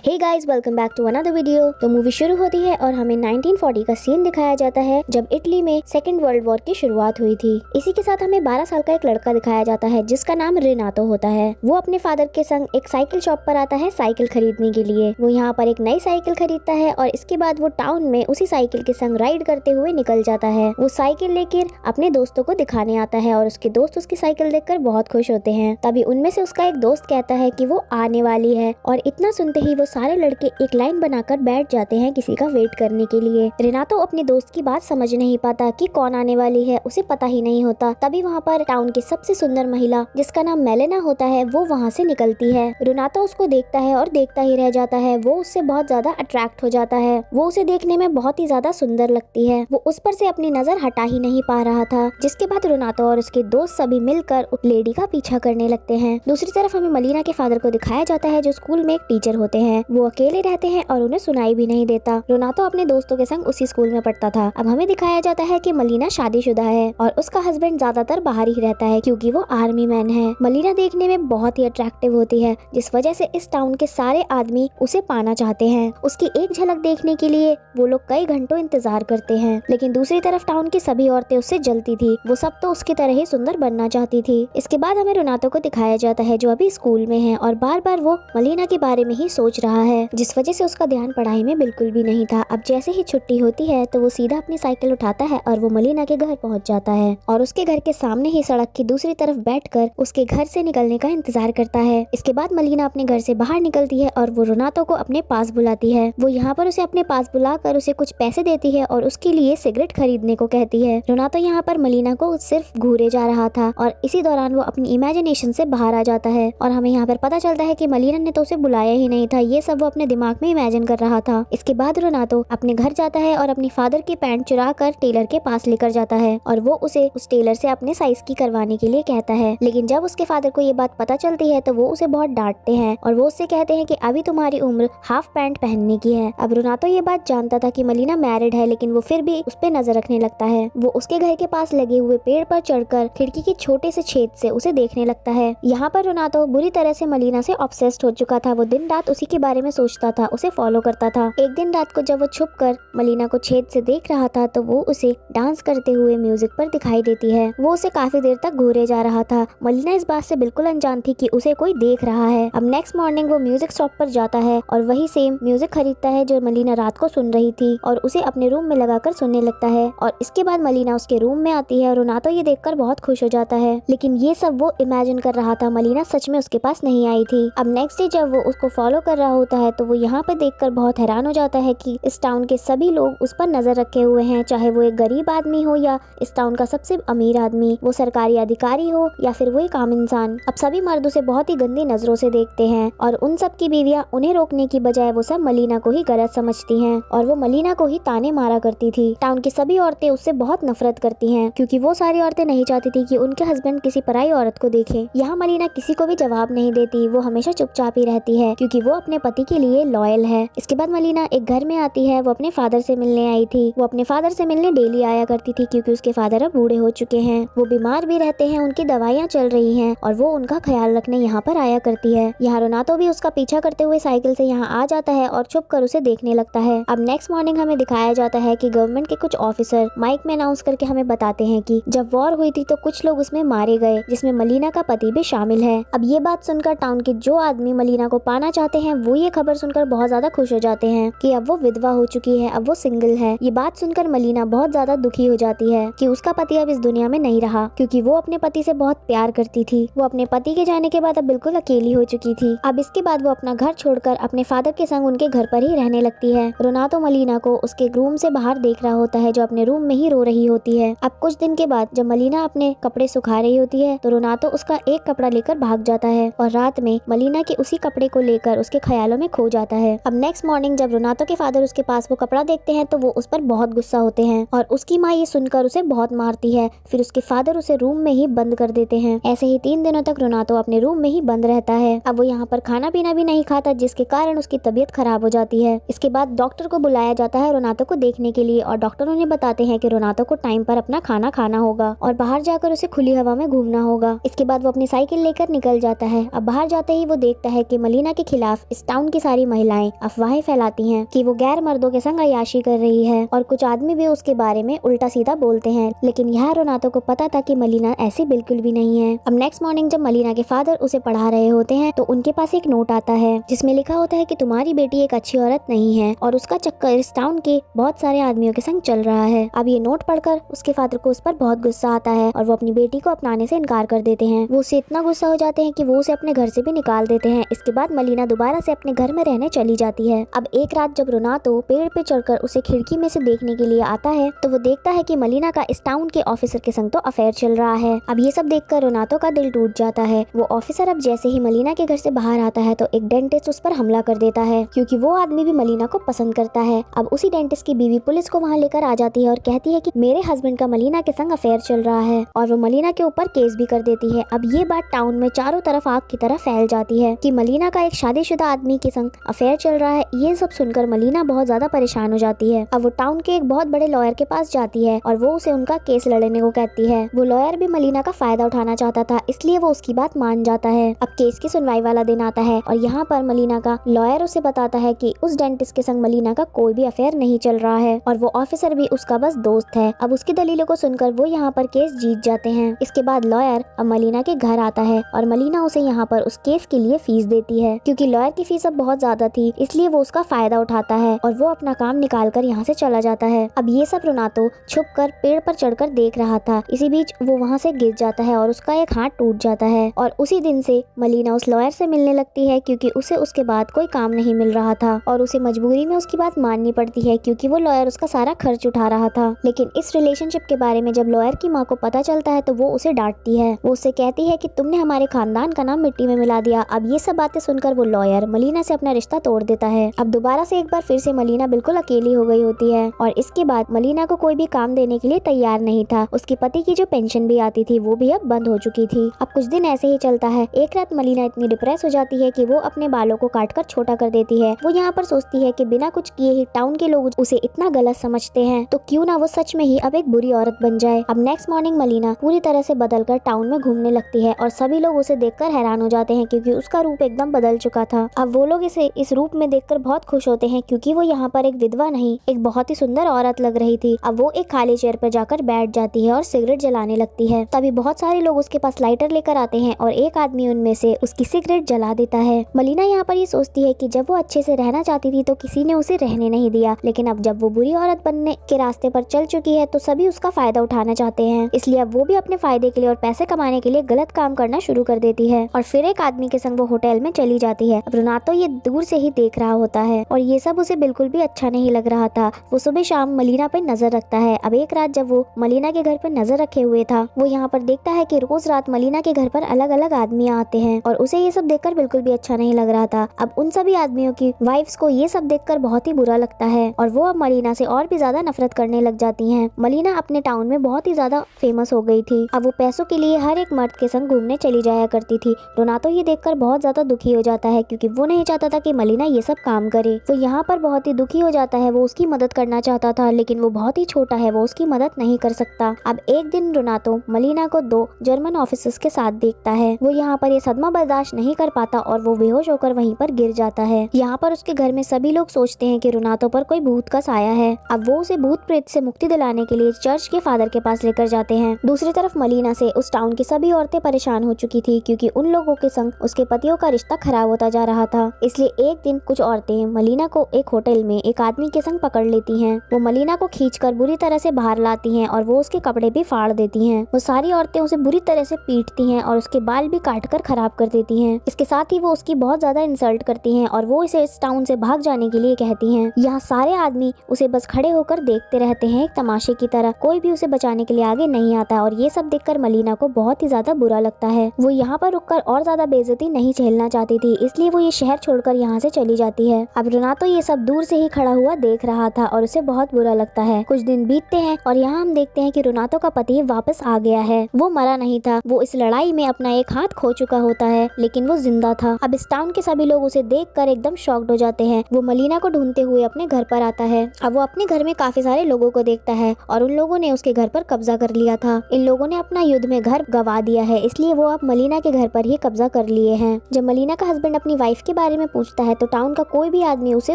Hey guys, welcome back to another video. तो movie शुरू होती है और हमें 1940 का सीन दिखाया जाता है जब इटली में सेकेंड वर्ल्ड वॉर की शुरुआत हुई थी। इसी के साथ हमें 12 साल का एक लड़का दिखाया जाता है जिसका नाम रेनातो होता है। वो अपने फादर के संग एक साइकिल शॉप पर आता है साइकिल खरीदने के लिए। वो यहाँ पर एक नई साइकिल खरीदता है और इसके बाद वो टाउन में उसी साइकिल के संग राइड करते हुए निकल जाता है। वो साइकिल लेकर अपने दोस्तों को दिखाने आता है और उसके दोस्त उसकी साइकिल देखकर बहुत खुश होते हैं। तभी उनमें से उसका एक दोस्त कहता है कि वो आने वाली है और इतना सुनते ही वो सारे लड़के एक लाइन बनाकर बैठ जाते हैं किसी का वेट करने के लिए। रेनातो अपने दोस्त की बात समझ नहीं पाता कि कौन आने वाली है, उसे पता ही नहीं होता। तभी वहाँ पर टाउन की सबसे सुंदर महिला जिसका नाम मेलेना होता है वो वहाँ से निकलती है। रेनातो उसको देखता है और देखता ही रह जाता है। वो उससे बहुत ज्यादा अट्रैक्ट हो जाता है। वो उसे देखने में बहुत ही ज्यादा सुंदर लगती है। वो उस पर से अपनी नजर हटा ही नहीं पा रहा था। जिसके बाद रेनातो और उसके दोस्त सभी मिलकर उस लेडी का पीछा करने लगते हैं। दूसरी तरफ हमें मलीना के फादर को दिखाया जाता है जो स्कूल में एक टीचर होते हैं। वो अकेले रहते हैं और उन्हें सुनाई भी नहीं देता। रेनातो अपने दोस्तों के संग उसी स्कूल में पढ़ता था। अब हमें दिखाया जाता है कि मलीना शादीशुदा है और उसका हस्बैंड ज्यादातर बाहर ही रहता है क्योंकि वो आर्मी मैन है। मलीना देखने में बहुत ही अट्रैक्टिव होती है जिस वजह से इस टाउन के सारे आदमी उसे पाना चाहते हैं। उसकी एक झलक देखने के लिए वो लोग कई घंटों इंतजार करते हैं। लेकिन दूसरी तरफ टाउन की सभी औरतें उससे जलती थी। वो सब तो उसकी तरह ही सुंदर बनना चाहती थी। इसके बाद हमें रेनातो को दिखाया जाता है जो अभी स्कूल में है और बार बार वो मलीना के बारे में ही सोच रहा है जिस वजह से उसका ध्यान पढ़ाई में बिल्कुल भी नहीं था। अब जैसे ही छुट्टी होती है तो वो सीधा अपनी साइकिल उठाता है और वो मलीना के घर पहुंच जाता है और उसके घर के सामने ही सड़क की दूसरी तरफ बैठकर उसके घर से निकलने का इंतजार करता है। इसके बाद मलीना अपने घर से बाहर निकलती है और वो रेनातो को अपने पास बुलाती है। वो यहाँ पर उसे अपने पास बुलाकर उसे कुछ पैसे देती है और उसके लिए सिगरेट खरीदने को कहती है। रेनातो यहाँ पर मलीना को सिर्फ घूरे जा रहा था और इसी दौरान वो अपनी इमेजिनेशन से बाहर आ जाता है और हमें यहाँ पर पता चलता है कि मलीना ने तो उसे बुलाया ही नहीं था। ये सब वो अपने दिमाग में इमेजिन कर रहा था। इसके बाद रेनातो अपने घर जाता है और अपनी फादर की पैंट चुरा कर टेलर के पास लेकर जाता है और वो उसे उस टेलर से अपने साइज की करवाने के लिए कहता है। लेकिन जब उसके फादर को ये बात पता चलती है तो वो उसे बहुत डांटते हैं और वो उससे कहते हैं कि अभी तुम्हारी उम्र हाफ पैंट पहनने की है। अब रेनातो ये बात जानता था कि मलीना मैरिड है लेकिन वो फिर भी उस पे नजर रखने लगता है। वो उसके घर के पास लगे हुए पेड़ पर चढ़कर खिड़की के छोटे से छेद से उसे देखने लगता है। यहाँ पर रेनातो बुरी तरह से मलीना से ऑब्सेस्ड हो चुका था। वो दिन रात उसी के बारे में सोचता था, उसे फॉलो करता था। एक दिन रात को जब वो छुपकर मलीना को छेद से देख रहा था तो वो उसे डांस करते हुए म्यूजिक पर दिखाई देती है। वो उसे काफी देर तक घूरे जा रहा था। मलीना इस बात से बिल्कुल अनजान थी कि उसे कोई देख रहा है। अब नेक्स्ट मॉर्निंग वो म्यूजिक शॉप पर जाता है और वही सेम म्यूजिक खरीदता है जो मलीना रात को सुन रही थी और उसे अपने रूम में लगाकर सुनने लगता है। और इसके बाद मलीना उसके रूम में आती है और रेनातो ये देखकर बहुत खुश हो जाता है। लेकिन ये सब वो इमेजिन कर रहा था, मलीना सच में उसके पास नहीं आई थी। अब नेक्स्ट डे जब वो उसको फॉलो कर रहा होता है तो वो यहाँ पे देखकर बहुत हैरान हो जाता है कि इस टाउन के सभी लोग उस पर नजर रखे हुए हैं, चाहे वो एक गरीब आदमी हो या इस टाउन का सबसे अमीर आदमी, वो सरकारी अधिकारी हो या फिर वो एक आम इंसान। अब सभी मर्द उसे बहुत ही गंदी नजरों से देखते हैं और उन सब की बीवियां उन्हें रोकने की बजाय वो सब मलीना को ही गलत समझती हैं और वो मलीना को ही ताने मारा करती थी। टाउन की सभी औरतें उससे बहुत नफरत करती हैं क्योंकि वो सारी औरतें नहीं चाहती थी कि उनके हस्बैंड किसी पराई औरत को देखे। यहाँ मलीना किसी को भी जवाब नहीं देती, वो हमेशा चुपचाप ही रहती है क्योंकि वो अपने पति के लिए लॉयल है। इसके बाद मलीना एक घर में आती है। वो अपने फादर से मिलने आई थी। वो अपने फादर से मिलने डेली आया करती थी क्योंकि उसके फादर अब बूढ़े हो चुके हैं। वो बीमार भी रहते हैं, उनकी दवाइयाँ चल रही हैं और वो उनका ख्याल रखने यहाँ पर आया करती है। यहाँ रेनातो भी उसका पीछा करते हुए साइकिल से यहाँ आ जाता है और छुप कर उसे देखने लगता है। अब नेक्स्ट मॉर्निंग हमें दिखाया जाता है कि गवर्नमेंट के कुछ ऑफिसर माइक में अनाउंस करके हमें बताते हैं कि जब वॉर हुई थी तो कुछ लोग उसमें मारे गए जिसमें मलीना का पति भी शामिल है। अब ये बात सुनकर टाउन के जो आदमी मलीना को पाना चाहते हैं वो ये खबर सुनकर बहुत ज्यादा खुश हो जाते हैं कि अब वो विधवा हो चुकी है, अब वो सिंगल है। ये बात सुनकर मलीना बहुत ज्यादा दुखी हो जाती है कि उसका पति अब इस दुनिया में नहीं रहा क्योंकि वो अपने पति से बहुत प्यार करती थी। वो अपने पति के जाने के बाद अब बिल्कुल अकेली हो चुकी थी। अब इसके बाद वो अपना घर छोड़कर अपने फादर के संग उनके घर पर ही रहने लगती है। रेनातो मलीना को उसके रूम से बाहर देख रहा होता है जो अपने रूम में ही रो रही होती है। अब कुछ दिन के बाद जब मलीना अपने कपड़े सुखा रही होती है तो रेनातो उसका एक कपड़ा लेकर भाग जाता है और रात में मलीना के उसी कपड़े को लेकर उसके ख्यालों में खो जाता है। अब नेक्स्ट मॉर्निंग जब रेनातो के फादर उसके पास वो कपड़ा देखते हैं तो वो उस पर बहुत गुस्सा होते हैं और उसकी माँ ये सुनकर उसे बहुत मारती है। फिर उसके फादर उसे रूम में ही बंद कर देते हैं। ऐसे ही 3 दिनों तक रेनातो अपने रूम में ही बंद रहता है। अब वो यहाँ पर खाना पीना भी नहीं खाता जिसके कारण उसकी तबीयत खराब हो जाती है। इसके बाद डॉक्टर को बुलाया जाता है रेनातो को देखने के लिए और डॉक्टर उन्हें बताते हैं कि रेनातो को टाइम पर अपना खाना खाना होगा और बाहर जाकर उसे खुली हवा में घूमना होगा। इसके बाद वो अपनी साइकिल लेकर निकल जाता है। अब बाहर जाते ही वो देखता है कि मलीना के खिलाफ इस टाउन की सारी महिलाएं अफवाहें फैलाती हैं कि वो गैर मर्दों के संग अय्याशी कर रही है और कुछ आदमी भी उसके बारे में उल्टा सीधा बोलते हैं। लेकिन यहाँ रोनातो को पता था कि मलीना ऐसी बिल्कुल भी नहीं है। अब नेक्स्ट मॉर्निंग जब मलीना के फादर उसे पढ़ा रहे होते हैं तो उनके पास एक नोट आता है जिसमें लिखा होता है कि तुम्हारी बेटी एक अच्छी औरत नहीं है और उसका चक्कर इस टाउन के बहुत सारे आदमियों के संग चल रहा है। अब ये नोट पढ़कर उसके फादर को उस पर बहुत गुस्सा आता है और वो अपनी बेटी को अपनाने से इनकार कर देते हैं। वो उसे इतना गुस्सा हो जाते हैं कि वो उसे अपने घर से भी निकाल देते हैं। इसके बाद मलीना दोबारा से अपने घर में रहने चली जाती है। अब एक रात जब रोनातो पेड़ पे चढ़कर उसे खिड़की में से देखने के लिए आता है तो वो देखता है कि मलीना का इस टाउन के ऑफिसर के संग तो अफेयर चल रहा है। अब ये सब देखकर रोनातो का दिल टूट जाता है। वो ऑफिसर अब जैसे ही मलीना के घर से बाहर आता है तो एक डेंटिस्ट उस पर हमला कर देता है क्योंकि वो आदमी भी मलीना को पसंद करता है। अब उसी डेंटिस्ट की बीवी पुलिस को वहाँ लेकर आ जाती है और कहती है कि मेरे हस्बैंड का मलीना के संग अफेयर चल रहा है और वो मलीना के ऊपर केस भी कर देती है। अब ये बात टाउन में चारों तरफ आग की तरह फैल जाती है कि मलीना का एक शादीशुदा आदमी के संग अफेयर चल रहा है। ये सब सुनकर मलीना बहुत ज्यादा परेशान हो जाती है। अब वो टाउन के एक बहुत बड़े लॉयर के पास जाती है और वो उसे उनका केस लड़ने को कहती है। वो लॉयर भी मलीना का फायदा उठाना चाहता था इसलिए वो उसकी बात मान जाता है। अब केस की सुनवाई वाला दिन आता है और यहाँ पर मलीना का लॉयर उसे बताता है कि उस डेंटिस्ट के संग मलीना का कोई भी अफेयर नहीं चल रहा है और वो ऑफिसर भी उसका बस दोस्त है। अब उसकी दलीलों को सुनकर वो यहाँ पर केस जीत जाते हैं। इसके बाद लॉयर अब मलीना के घर आता है और मलीना उसे यहाँ पर उस केस के लिए फीस देती है क्योंकि लॉयर की फीस अब बहुत ज्यादा थी इसलिए वो उसका फायदा उठाता है और वो अपना काम निकाल कर यहाँ से चला जाता है। अब ये सब रोनातो छुप कर पेड़ पर चढ़कर देख रहा था। इसी बीच वो वहाँ से गिर जाता है और उसका एक हाथ टूट जाता है और उसी दिन से मलीना उस लॉयर से मिलने लगती है क्योंकि उसे उसके बाद कोई काम नहीं मिल रहा था और उसे मजबूरी में उसकी बात माननी पड़ती है क्योंकि वो लॉयर उसका सारा खर्च उठा रहा था। लेकिन इस रिलेशनशिप के बारे में जब लॉयर की माँ को पता चलता है तो वो उसे डांटती है। वो उससे कहती है कि तुमने हमारे खानदान का नाम मिट्टी में मिला दिया। अब ये सब बातें सुनकर वो लॉयर मलीना से अपना रिश्ता तोड़ देता है। अब दोबारा से एक बार फिर से मलीना बिल्कुल अकेली हो गई होती है और इसके बाद मलीना को कोई भी काम देने के लिए तैयार नहीं था। उसके पति की जो पेंशन भी आती थी वो भी अब बंद हो चुकी थी। अब कुछ दिन ऐसे ही चलता है। एक रात मलीना इतनी डिप्रेस हो जाती है कि वो अपने बालों को काटकर छोटा कर देती है। वो यहाँ पर सोचती है कि बिना कुछ किए ही टाउन के लोग उसे इतना गलत समझते हैं तो क्यों ना वो सच में ही अब एक बुरी औरत बन जाए। अब नेक्स्ट मॉर्निंग मलीना पूरी तरह से बदलकर टाउन में घूमने लगती है और सभी लोग उसे देखकर हैरान हो जाते हैं क्योंकि उसका रूप एकदम बदल चुका था। अब वो लोग इसे इस रूप में देखकर बहुत खुश होते हैं क्योंकि वो यहाँ पर एक विधवा नहीं एक बहुत ही सुंदर औरत लग रही थी। अब वो एक खाली चेयर पर जाकर बैठ जाती है और सिगरेट जलाने लगती है। तभी बहुत सारे लोग उसके पास लाइटर लेकर आते हैं और एक आदमी उनमें से उसकी सिगरेट जला देता है। मलीना यहाँ पर ये सोचती है कि जब वो अच्छे से रहना चाहती थी तो किसी ने उसे रहने नहीं दिया, लेकिन अब जब वो बुरी औरत बनने के रास्ते पर चल चुकी है तो सभी उसका फायदा उठाना चाहते हैं। इसलिए अब वो भी अपने फायदे के लिए और पैसे कमाने के लिए गलत काम करना शुरू कर देती है और फिर एक आदमी के संग वो होटल में चली जाती है। अब रोनातो ये दूर से ही देख रहा होता है और ये सब उसे बिल्कुल भी अच्छा नहीं लग रहा था। वो सुबह शाम मलीना पर नजर रखता है। अब एक रात जब वो मलीना के घर पर नजर रखे हुए था वो यहाँ पर देखता है कि रोज रात मलीना के घर पर अलग अलग आदमी आते हैं और उसे ये सब देखकर बिल्कुल भी अच्छा नहीं लग रहा था। अब उन सभी आदमियों की वाइफ्स को ये सब देखकर बहुत ही बुरा लगता है और वो अब मलीना से और भी ज्यादा नफरत करने लग जाती हैं। मलीना अपने टाउन में बहुत ही ज्यादा फेमस हो गई थी। अब वो पैसों के लिए हर एक मर्द के संग घूमने चली जाया करती थी। रोनातो ये देखकर बहुत ज्यादा दुखी हो जाता है क्योंकि वो नहीं चाहता था कि मलीना ये सब काम करे। वो यहाँ पर बहुत ही दुखी हो जाता है। वो उसकी मदद करना चाहता था लेकिन वो बहुत ही छोटा है, वो उसकी मदद नहीं कर सकता। अब एक दिन रोनातो मलीना को 2 जर्मन ऑफिसर्स के साथ देखता है। वो यहाँ पर ये सदमा बर्दाश्त नहीं कर पाता और वो बेहोश होकर वहीं पर गिर जाता है। यहाँ पर उसके घर में सभी लोग सोचते हैं कि रोनातो पर कोई भूत का साया है। अब वो उसे भूत प्रेत से मुक्ति दिलाने के लिए चर्च के फादर के पास लेकर जाते हैं। दूसरी तरफ मलीना से उस टाउन की सभी औरतें परेशान हो चुकी थी क्योंकि उन लोगों के संग उसके पतियों का रिश्ता खराब होता जा रहा था। इसलिए एक दिन कुछ औरतें मलीना को एक होटल में एक आदमी के संग पकड़ लेती हैं। वो मलीना को खींचकर बुरी तरह से बाहर लाती हैं और वो उसके कपड़े भी फाड़ देती हैं। वो सारी औरतें उसे बुरी तरह से पीटती हैं और उसके बाल भी काटकर खराब कर देती हैं। इसके साथ ही वो उसकी बहुत ज्यादा इंसल्ट करती हैं और वो इसे इस टाउन से भाग जाने के लिए कहती हैं। यहाँ सारे आदमी उसे बस खड़े होकर देखते रहते हैं एक तमाशे की तरह। कोई भी उसे बचाने के लिए आगे नहीं आता और ये सब देखकर मलीना को बहुत ही ज्यादा बुरा लगता है। वो यहाँ पर रुककर और ज्यादा बेइज्जती नहीं झेलना चाहती थी, इसलिए वो ये शहर छोड़कर यहाँ से चली जाती है। अब रोनातो ये सब दूर से ही खड़ा हुआ देख रहा था और उसे बहुत बुरा लगता है। कुछ दिन बीतते हैं और यहाँ हम देखते हैं कि रोनातो का पति वापस आ गया है। वो मरा नहीं था, वो इस लड़ाई में अपना एक हाथ खो चुका होता है लेकिन वो जिंदा था। अब इस टाउन के सभी लोग उसे देखकर एकदम शॉक्ड हो जाते हैं। वो मलीना को ढूंढते हुए अपने घर पर आता है। अब वो अपने घर में काफी सारे लोगों को देखता है और उन लोगों ने उसके घर पर कब्जा कर लिया था। इन लोगों ने अपना युद्ध में घर गवा दिया है, इसलिए वो अब मलीना के घर पर ही कब्जा कर लिए हैं। जब मलीना का हस्बैंड अपनी वाइफ के बारे में पूछता है तो टाउन का कोई भी आदमी उसे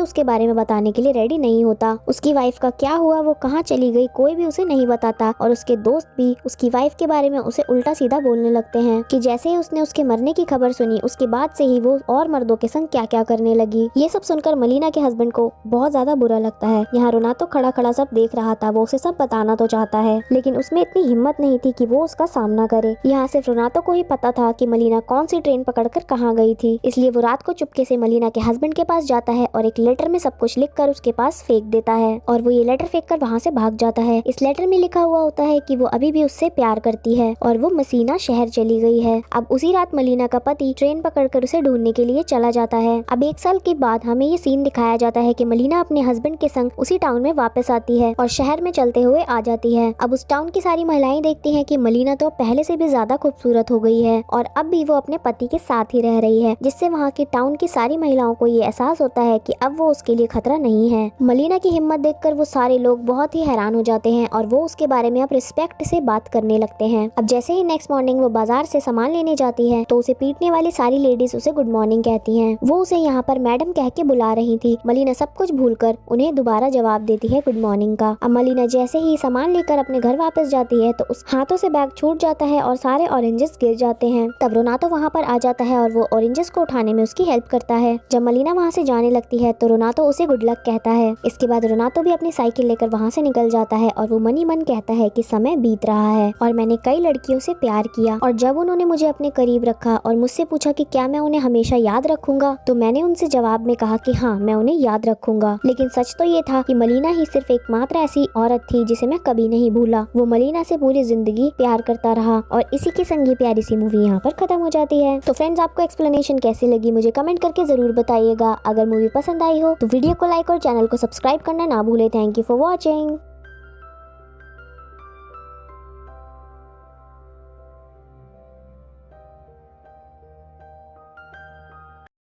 उसके बारे में बताने के लिए रेडी नहीं होता। उसकी वाइफ का क्या हुआ, वो कहाँ चली गई, कोई भी उसे नहीं बताता और उसके दोस्त भी उसकी वाइफ के बारे में उसे उल्टा सीधा बोलने लगते हैं कि जैसे ही उसने उसके मरने की खबर सुनी उसके बाद से ही वो और मर्दों के संग क्या क्या करने लगी। ये सब सुनकर मलीना के हस्बैंड को बहुत ज्यादा बुरा लगता है। यहाँ रोनातो खड़ा खड़ा सब देख रहा था, वो उसे सब बताना तो चाहता है लेकिन उसमें इतनी हिम्मत नहीं थी कि वो उसका सामना करे। यहाँ सिर्फ रोनातो को ही पता था कि मलीना कौन सी ट्रेन पकड़कर कहाँ गई थी, इसलिए वो रात को चुपके से मलीना के हस्बैंड के पास जाता है और एक लेटर में सब कुछ लिखकर उसके पास फेंक देता है और वो ये लेटर फेंक कर वहाँ से भाग जाता है। इस लेटर में लिखा हुआ होता है कि वो अभी भी उससे प्यार करती है और वो मसीना शहर चली गई है। अब उसी रात मलीना का पति ट्रेन पकड़कर उसे ढूंढने के लिए चला जाता है। अब 1 साल के बाद हमें ये सीन दिखाया जाता है कि मलीना अपने हस्बैंड के संग उसी टाउन में वापस आती है और शहर में चलते हुए आ जाती है। अब उस टाउन की सारी महिलाएं देखती हैं कि मलीना तो पहले से भी ज्यादा खूबसूरत हो गई है और अब भी वो अपने पति के साथ ही रह रही है, जिससे वहाँ की टाउन की सारी महिलाओं को ये एहसास होता है कि अब वो उसके लिए खतरा नहीं है। मलीना की हिम्मत देखकर वो सारे लोग बहुत ही हैरान हो जाते हैं और वो उसके बारे में अब रिस्पेक्ट से बात करने लगते हैं। अब जैसे ही नेक्स्ट मॉर्निंग वो बाजार से सामान लेने जाती है तो उसे पीटने वाली सारी लेडीज उसे गुड मॉर्निंग कहती हैं। वो उसे यहाँ पर मैडम कह के बुला रही थी। मलीना सब कुछ भूलकर उन्हें दोबारा जवाब देती है गुड मॉर्निंग का। अब मलीना जैसे ही सामान लेकर अपने घर वापस जाती है तो उस हाथों से बैग छूट जाता है और सारे ऑरेंजेस गिर जाते हैं। तब रोनातो वहाँ पर आ जाता है और वो ऑरेंजेस को उठाने में उसकी हेल्प करता है। जब मलीना वहाँ से जाने लगती है तो रोनातो उसे गुड लक कहता है। इसके बाद रोनातो भी अपनी साइकिल लेकर वहाँ से निकल जाता है और वो मन ही मन कहता है कि समय बीत रहा है और मैंने कई लड़कियों से प्यार किया और जब उन्होंने मुझे अपने करीब रखा और मुझसे पूछा कि क्या मैं उन्हें हमेशा याद रखूंगा तो मैंने उनसे जवाब में कहा कि हाँ मैं उन्हें याद रखूंगा। लेकिन सच तो ये था कि मलीना ही सिर्फ एकमात्र ऐसी औरत थी जिसे मैं कभी नहीं भूला। वो मलीना से पूरी जिंदगी प्यार करता रहा और इसी की संग ये प्यारी सी मूवी यहाँ पर खत्म हो जाती है। तो फ्रेंड्स, आपको एक्सप्लेनेशन कैसी लगी मुझे कमेंट करके जरूर बताइएगा। अगर मूवी पसंद आई हो तो वीडियो को लाइक और चैनल को सब्सक्राइब करना ना भूले। Thank you for watching.